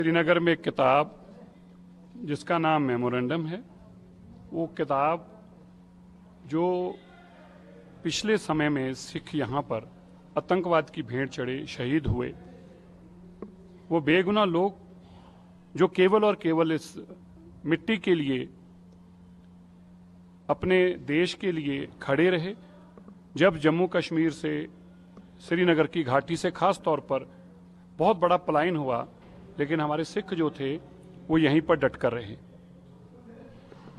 श्रीनगर में एक किताब जिसका नाम मेमोरेंडम है, वो किताब जो पिछले समय में सिख यहाँ पर आतंकवाद की भेंट चढ़े शहीद हुए, वो बेगुनाह लोग जो केवल और केवल इस मिट्टी के लिए, अपने देश के लिए खड़े रहे। जब जम्मू कश्मीर से, श्रीनगर की घाटी से खास तौर पर बहुत बड़ा पलायन हुआ, लेकिन हमारे सिख जो थे वो यहीं पर डट कर रहे।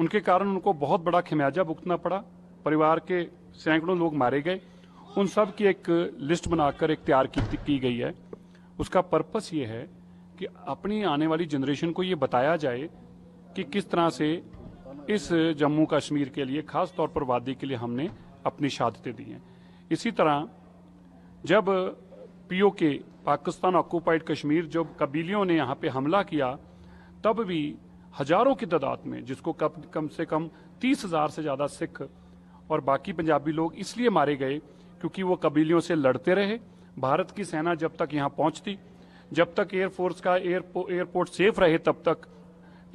उनके कारण उनको बहुत बड़ा खमियाजा भुगतना पड़ा। परिवार के सैकड़ों लोग मारे गए। उन सब की एक लिस्ट बनाकर एक तैयार की गई है। उसका पर्पस ये है कि अपनी आने वाली जनरेशन को ये बताया जाए कि किस तरह से इस जम्मू कश्मीर के लिए, खास तौर पर वादी के लिए, हमने अपनी शहादतें दी हैं। इसी तरह जब पीओके, पाकिस्तान ऑक्युपाइड कश्मीर, जब कबीलियों ने यहाँ पे हमला किया, तब भी हजारों की तादाद में, जिसको कम से कम 30,000 से ज्यादा सिख और बाकी पंजाबी लोग इसलिए मारे गए क्योंकि वो कबीलियों से लड़ते रहे। भारत की सेना जब तक यहाँ पहुंचती, जब तक एयरफोर्स का एयरपोर्ट सेफ रहे, तब तक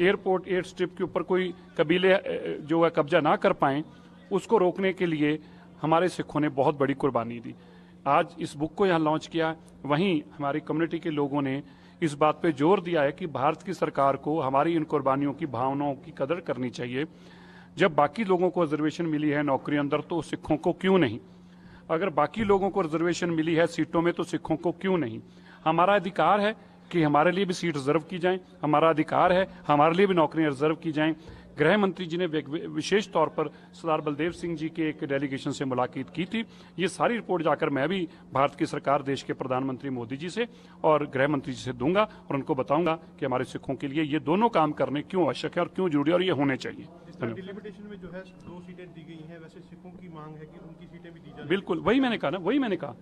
एयरपोर्ट, एयर स्ट्रिप के ऊपर कोई कबीले जो है कब्जा ना कर पाए, उसको रोकने के लिए हमारे सिखों ने बहुत बड़ी कुर्बानी दी। आज इस बुक को यहाँ लॉन्च किया, वहीं हमारी कम्युनिटी के लोगों ने इस बात पे जोर दिया है कि भारत की सरकार को हमारी इन कुर्बानियों की भावनाओं की कदर करनी चाहिए। जब बाकी लोगों को रिजर्वेशन मिली है नौकरी अंदर, तो सिखों को क्यों नहीं? अगर बाकी लोगों को रिजर्वेशन मिली है सीटों में, तो सिखों को क्यों नहीं? हमारा अधिकार है कि हमारे लिए भी सीट रिजर्व की जाएं। हमारा अधिकार है हमारे लिए भी नौकरियां रिजर्व की जाएं। गृह मंत्री जी ने विशेष तौर पर सरदार बलदेव सिंह जी के एक डेलीगेशन से मुलाकात की थी। ये सारी रिपोर्ट जाकर मैं भी भारत की सरकार, देश के प्रधानमंत्री मोदी जी से और गृह मंत्री जी से दूंगा और उनको बताऊंगा कि हमारे सिखों के लिए ये दोनों काम करने क्यों आवश्यक है और क्यों जरूरी है और ये होने चाहिए। डिलिमिटेशन में जो है 2 सीटें दी गई हैं, वैसे सिखों की मांग है कि उनकी सीटें भी दी जाए। बिल्कुल, वही मैंने कहा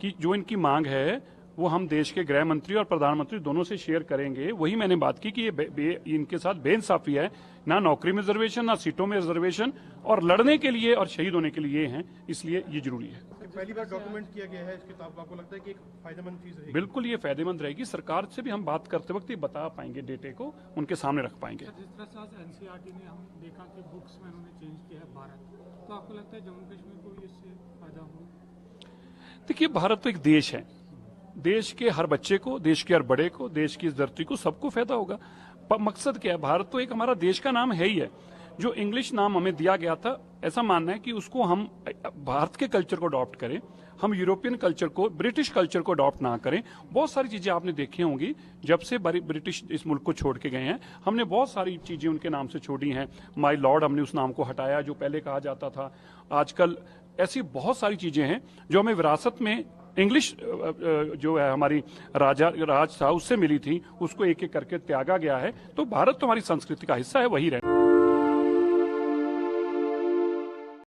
कि जो इनकी मांग है वो हम देश के गृह मंत्री और प्रधानमंत्री दोनों से शेयर करेंगे। वही मैंने बात की कि ये इनके साथ बेइंसाफी है, ना नौकरी में रिजर्वेशन, ना सीटों में रिजर्वेशन, और लड़ने के लिए और शहीद होने के लिए हैं, इसलिए ये जरूरी है। पहली बार डॉक्यूमेंट किया गया है इस किताब का, आपको लगता है कि एक फायदेमंद चीज रहेगी? बिल्कुल, ये फायदेमंद रहेगी। सरकार से भी हम बात करते वक्त ये बता पाएंगे, डेटे को उनके सामने रख पाएंगे। जिस तरह से आज एनसीईआरटी ने हम देखा कि बुक्स में उन्होंने चेंज किया है भारत, तो आपको लगता है जम्मू कश्मीर को भी इससे फायदा होगा? देखिए, भारत तो एक देश है। देश के हर बच्चे को, देश के हर बड़े को, देश की इस धरती को, सबको फायदा होगा। मकसद क्या है? भारत तो एक हमारा देश का नाम है ही है। जो इंग्लिश नाम हमें दिया गया था, ऐसा मानना है कि उसको हम भारत के कल्चर को अडॉप्ट करें, हम यूरोपियन कल्चर को, ब्रिटिश कल्चर को अडॉप्ट ना करें। बहुत सारी चीजें आपने देखी होंगी, जब से ब्रिटिश इस मुल्क को छोड़ के गए हैं, हमने बहुत सारी चीजें उनके नाम से छोड़ी हैं। माय लॉर्ड, हमने उस नाम को हटाया जो पहले कहा जाता था। आजकल ऐसी बहुत सारी चीजें हैं जो हमें विरासत में इंग्लिश जो है हमारी राज था उससे मिली थी, उसको एक एक करके त्यागा गया है। तो भारत तो हमारी संस्कृति का हिस्सा है, वही रहे।